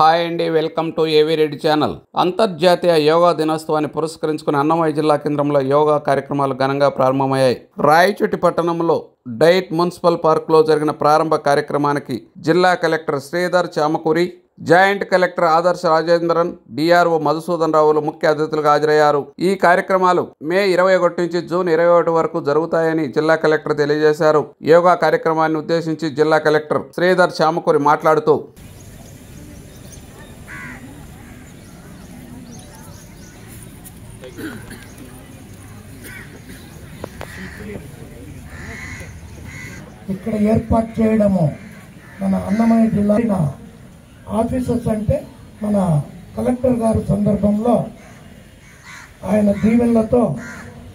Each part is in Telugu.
హాయ్ అండి, welcome to AV Reddy channel. అంతర్జాతీయ యోగా దినోత్సవాన్ని పురస్కరించుకుని అన్నమయ్య జిల్లా కేంద్రంలో యోగా కార్యక్రమాలు ఘనంగా ప్రారంభమయ్యాయి. రాయచోటి పట్టణంలో డైట్ మున్సిపల్ పార్కులో జరిగిన ప్రారంభ కార్యక్రమానికి జిల్లా collector Sridhar Chamakuri, joint collector ఆదర్శ రాజేంద్రన్, డిఆర్ఓ మధుసూదన్ రావులు ముఖ్య అతిథులుగా హాజరయ్యారు. ఈ కార్యక్రమాలు మే 21 నుంచి జూన్ 21 వరకు జరుగుతాయని జిల్లా కలెక్టర్ తెలియజేశారు. యోగా కార్యక్రమాన్ని ఉద్దేశించి జిల్లా కలెక్టర్ శ్రీధర్ చామకూరి మాట్లాడుతూ, ఇక్కడ ఏర్పాటు చేయడము మన అన్నమయ్య జిల్లా ఆఫీసర్స్ అంటే మన కలెక్టర్ గారు సందర్భంలో ఆయన దీవెనలతో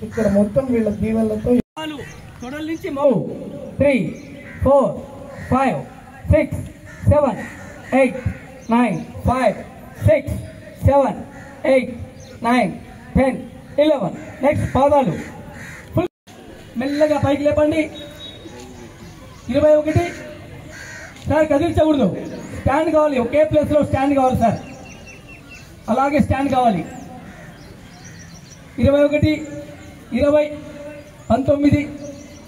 ఇక్కడ మొత్తం వీళ్ళ దీవెనలతో 3, 4, 5, 6, 7, 8, 9, 5, 6, 7, 8, 9, 10, 11. నెక్స్ట్ పాదాలు ఫుల్ మెల్లగా పైకి లేపండి. 21. సార్ కదిలించకూడదు, స్టాండ్ కావాలి. ఒకే ప్లేస్లో స్టాండ్ కావాలి సార్, అలాగే స్టాండ్ కావాలి. 21, 20, 19,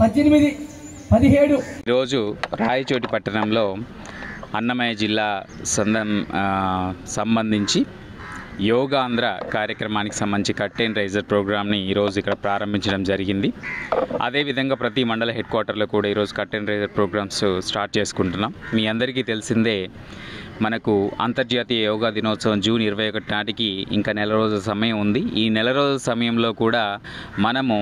18, 17. ఈరోజు రాయచోటి పట్టణంలో అన్నమయ్య జిల్లా సంబంధించి యోగా ఆంధ్ర కార్యక్రమానికి సంబంధించి కట్ అండ్ రైజర్ ప్రోగ్రామ్ని ఈరోజు ఇక్కడ ప్రారంభించడం జరిగింది. అదేవిధంగా ప్రతి మండల హెడ్ క్వార్టర్లో కూడా ఈరోజు curtain raiser programmes start చేసుకుంటున్నాం. మీ అందరికీ తెలిసిందే, మనకు అంతర్జాతీయ యోగా దినోత్సవం జూన్ 21 నాటికి ఇంకా నెల రోజుల సమయం ఉంది. ఈ నెల రోజుల సమయంలో కూడా మనము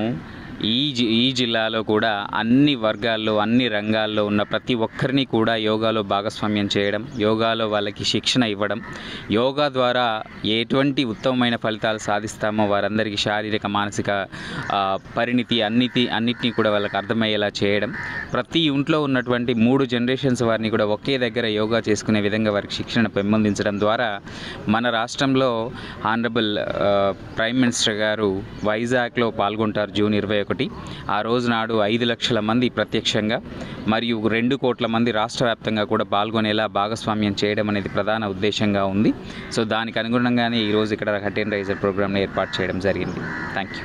ఈ జిల్లాలో కూడా అన్ని వర్గాల్లో, అన్ని రంగాల్లో ఉన్న ప్రతి ఒక్కరిని కూడా యోగాలో భాగస్వామ్యం చేయడం, యోగాలో వాళ్ళకి శిక్షణ ఇవ్వడం, యోగా ద్వారా ఎటువంటి ఉత్తమమైన ఫలితాలు సాధిస్తామో వారందరికీ శారీరక మానసిక పరిణితి అన్నిటినీ కూడా వాళ్ళకి అర్థమయ్యేలా చేయడం, ప్రతి ఇంట్లో ఉన్నటువంటి 3 జనరేషన్స్ వారిని కూడా ఒకే దగ్గర యోగా చేసుకునే విధంగా వారికి శిక్షణ పెంపొందించడం ద్వారా మన రాష్ట్రంలో ఆనరబుల్ ప్రైమ్ మినిస్టర్ గారు వైజాగ్లో పాల్గొంటారు జూన్ 21. ఆ రోజు నాడు 5 లక్షల మంది ప్రత్యక్షంగా మరియు 2 కోట్ల మంది రాష్ట్ర వ్యాప్తంగా కూడా పాల్గొనేలా భాగస్వామ్యం చేయడం అనేది ప్రధాన ఉద్దేశంగా ఉంది. సో దానికి అనుగుణంగానే ఈరోజు ఇక్కడ కట్ అండ్ రైజర్ ప్రోగ్రామ్ని ఏర్పాటు చేయడం జరిగింది. Thank you.